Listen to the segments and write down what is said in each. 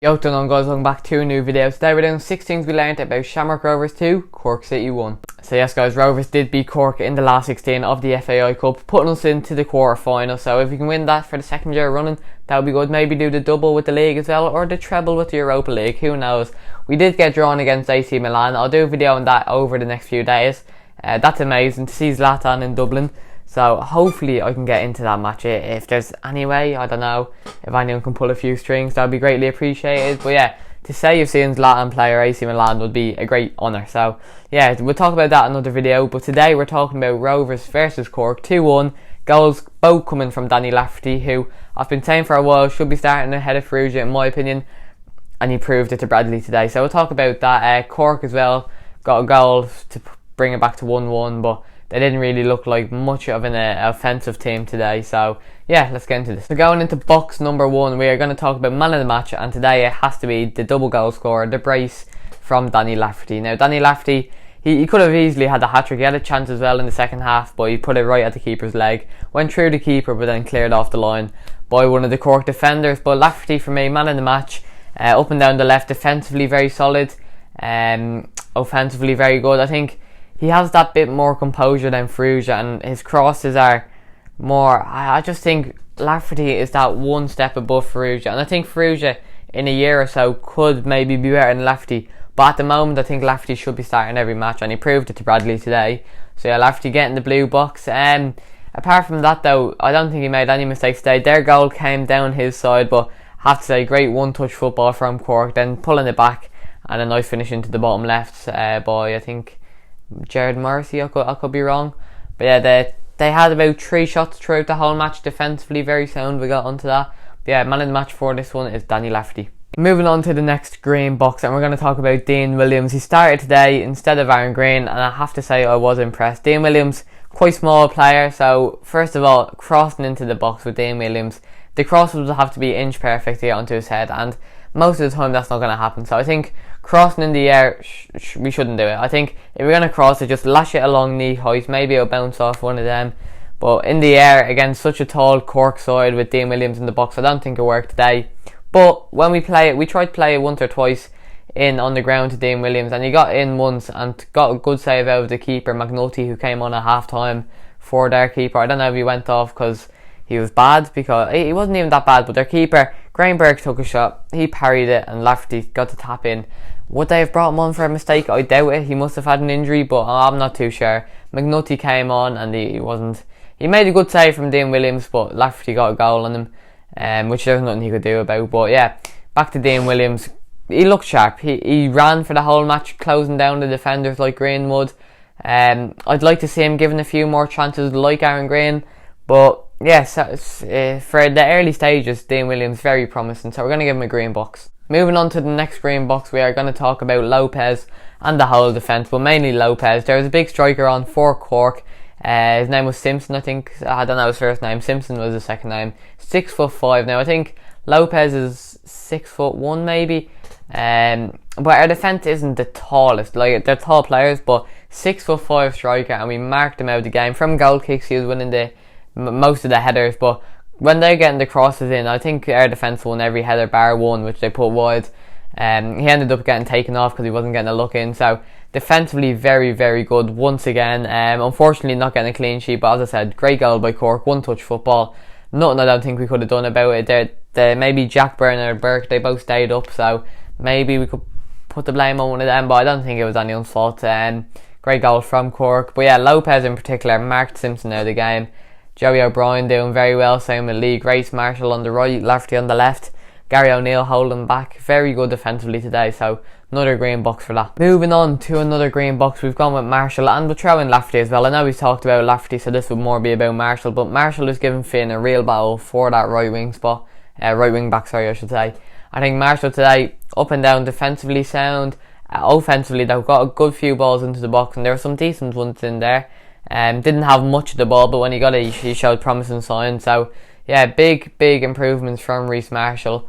Yo, what's going on guys, welcome back to a new video. Today we're doing 6 things we learned about Shamrock Rovers 2, Cork City 1. So yes guys, Rovers did beat Cork in the last 16 of the FAI Cup, putting us into the quarter final. So if we can win that for the second year running, that would be good. Maybe do the double with the league as well, or the treble with the Europa League, who knows. We did get drawn against AC Milan. I'll do a video on that over the next few days. That's amazing to see Zlatan in Dublin. So hopefully I can get into that match. If there's any way, I don't know, if anyone can pull a few strings, that would be greatly appreciated. But yeah, to say you've seen Zlatan play or AC Milan would be a great honour. So yeah, we'll talk about that in another video. But today we're talking about Rovers versus Cork 2-1. Goals both coming from Danny Lafferty, who I've been saying for a while should be starting ahead of Ferrugia in my opinion. And he proved it to Bradley today. So we'll talk about that. Cork as well got a goal to bring it back to 1-1, but they didn't really look like much of an offensive team today. So yeah, let's get into this. So going into box number 1, we are going to talk about man of the match, and today it has to be the double goal scorer, the brace from Danny Lafferty. Now Danny Lafferty, he could have easily had a hat-trick. He had a chance as well in the second half, but he put it right at the keeper's leg, went through the keeper but then cleared off the line by one of the Cork defenders. But Lafferty for me, man of the match, up and down the left, defensively very solid, offensively very good. I think he has that bit more composure than Ferrugia, and his crosses are more. I just think Lafferty is that one step above Ferrugia, and I think Ferrugia in a year or so could maybe be better than Lafferty. But at the moment, I think Lafferty should be starting every match, and he proved it to Bradley today. So yeah, Lafferty getting the blue box. Apart from that though, I don't think he made any mistakes today. Their goal came down his side, but I have to say, great one-touch football from Cork, then pulling it back, and a nice finish into the bottom left by, I think, Jared Morrissey. I could be wrong, but yeah, they had about 3 shots throughout the whole match. Defensively very sound. We got onto that. But yeah, man of the match for this one is Danny Lafferty. Moving on to the next green box, and we're going to talk about Dean Williams. He started today instead of Aaron Green, and I have to say I was impressed. Dean Williams, quite small player, so first of all, crossing into the box with Dean Williams, the cross will have to be inch perfect to get onto his head, and most of the time that's not going to happen. So I think crossing in the air, we shouldn't do it. I think if we're going to cross it, just lash it along knee height. Maybe it'll bounce off one of them. But in the air, against such a tall Cork side with Dean Williams in the box, I don't think it worked today. But when we play it, we tried to play it once or twice in on the ground to Dean Williams, and he got in once and got a good save out of the keeper, McNulty, who came on at half time for their keeper. I don't know if he went off because he was bad, because he wasn't even that bad, but their keeper, Greenberg, took a shot, he parried it, and Lafferty got to tap in. Would they have brought him on for a mistake? I doubt it. He must have had an injury, but I'm not too sure. McNulty came on and he made a good save from Dean Williams, but Lafferty got a goal on him, which there's nothing he could do about. But yeah, back to Dean Williams. He looked sharp. He ran for the whole match, closing down the defenders like Greenwood. I'd like to see him given a few more chances like Aaron Green, but yes, for the early stages, Dean Williams very promising, so we're going to give him a green box. Moving on to the next green box, we are going to talk about Lopez and the whole defence, but mainly Lopez. There was a big striker on for Cork. His name was Simpson, I think. I don't know his first name. Simpson was his second name. 6'5". Now I think Lopez is 6'1" maybe. But our defence isn't the tallest. Like, they're tall players, but 6'5" striker, and we marked him out of the game. From goal kicks, he was winning most of the headers, but when they're getting the crosses in, I think our defence won every header bar one, which they put wide. He ended up getting taken off because he wasn't getting a look in. So defensively very, very good once again. Unfortunately not getting a clean sheet, but as I said, great goal by Cork, one touch football. Nothing I don't think we could have done about it. Maybe Jack Byrne or Burke, they both stayed up, so maybe we could put the blame on one of them, but I don't think it was anyone's fault. Great goal from Cork. But yeah, Lopez in particular marked Simpson out of the game. Joey O'Brien doing very well, same with Lee Grace, Marshall on the right, Lafferty on the left, Gary O'Neill holding back. Very good defensively today, so another green box for that. Moving on to another green box, we've gone with Marshall, and we'll throw in Lafferty as well. I know we've talked about Lafferty, so this would more be about Marshall, but Marshall is giving Finn a real battle for that right wing spot. Right wing back, sorry, I should say. I think Marshall today, up and down, defensively sound. Offensively, they've got a good few balls into the box, and there were some decent ones in there. Didn't have much of the ball, but when he got it, he showed promising signs. So yeah, big improvements from Reece Marshall.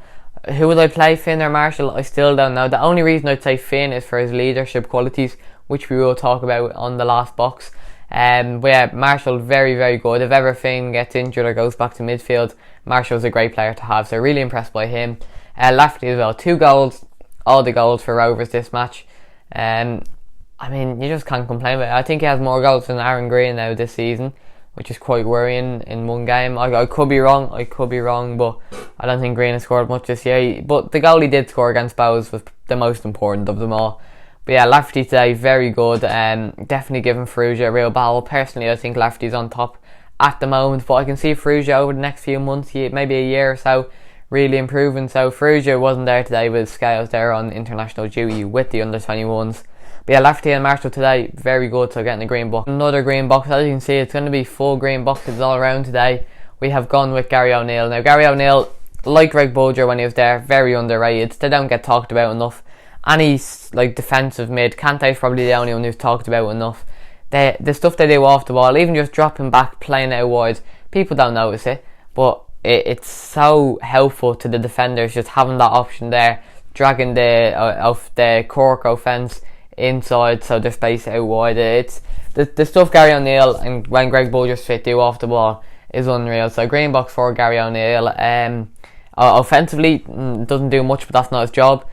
Who would I play, Finn or Marshall? I still don't know. The only reason I'd say Finn is for his leadership qualities, which we will talk about on the last box. But yeah, Marshall very good. If ever Finn gets injured or goes back to midfield, Marshall's a great player to have, so really impressed by him. Lafferty as well, 2 goals, all the goals for Rovers this match. I mean, you just can't complain about it. I think he has more goals than Aaron Green now this season, which is quite worrying in one game. I could be wrong, but I don't think Green has scored much this year. But the goal he did score against Bows was the most important of them all. But yeah, Lafferty today, very good. Definitely giving Ferrugia a real battle. Personally, I think Lafferty's on top at the moment, but I can see Ferrugia over the next few months, maybe a year or so, really improving. So Ferrugia wasn't there today with Scales there on international duty with the under-21s. But yeah, Lafferty and Marshall today, very good, so getting a green box. Another green box, as you can see, it's going to be full green boxes all around today. We have gone with Gary ONeil. Now, Gary ONeil, like Greg Bolger when he was there, very underrated. They don't get talked about enough. Any like defensive mid, Kante's probably the only one who's talked about enough. The stuff they do off the ball, even just dropping back, playing out wide, people don't notice it, but it's so helpful to the defenders just having that option there, dragging the Cork offence inside so there's space out wide. It's the stuff Gary ONeil and when Greg Bolger's fit do off the ball is unreal. So green box for Gary ONeil. Offensively doesn't do much, but that's not his job.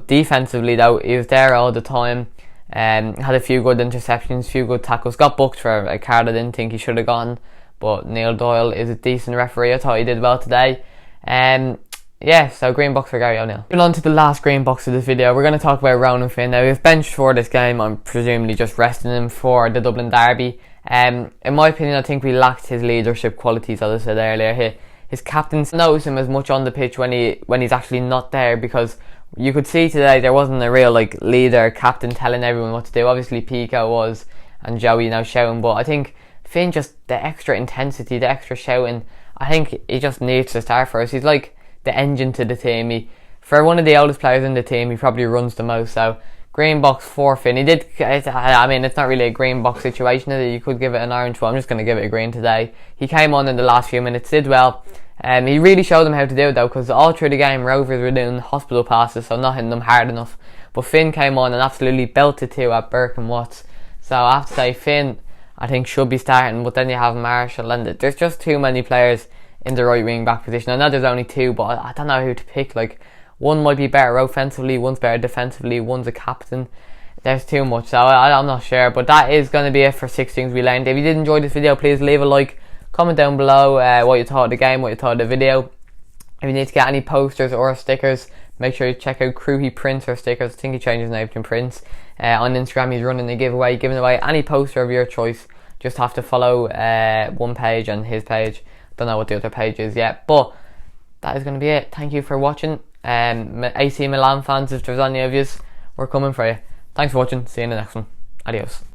Defensively though, he was there all the time. Had a few good interceptions, few good tackles, got booked for a card I didn't think he should have gotten, but Neil Doyle is a decent referee. I thought he did well today. Yeah, so green box for Gary ONeil. Moving on to the last green box of this video, we're going to talk about Ronan Finn. Now, he's benched for this game. I'm presumably just resting him for the Dublin derby. In my opinion, I think we lacked his leadership qualities, as I said earlier. His captains notice him as much on the pitch when he's actually not there, because you could see today there wasn't a real leader, captain telling everyone what to do. Obviously Pico was, and Joey now shouting, but I think Finn, just the extra intensity, the extra shouting, I think he just needs to start for us. He's like the engine to the team. For one of the oldest players in the team, he probably runs the most. So green box for Finn. I mean, it's not really a green box situation, is it? You could give it an orange, but I'm just going to give it a green today. He came on in the last few minutes, did well. He really showed them how to do it though, because all through the game Rovers were doing hospital passes, so not hitting them hard enough. But Finn came on and absolutely belted two at Burke and Watts. So I have to say, Finn, I think, should be starting. But then you have Marshall, and there's just too many players in the right wing back position. I know there's only 2, but I don't know who to pick. One might be better offensively, one's better defensively, one's a captain. There's too much, so I'm not sure. But that is going to be it for 6 Things We Learned. If you did enjoy this video, please leave a like, comment down below what you thought of the game, what you thought of the video. If you need to get any posters or stickers, make sure you check out crutaigh Prints or stickers. I think he changed his name to Prints. On Instagram he's running a giveaway, giving away any poster of your choice. Just have to follow one page and his page. Don't know what the other page is yet, but that is going to be it. Thank you for watching. AC Milan fans, if there's any of yous, we're coming for you. Thanks for watching. See you in the next one. Adios.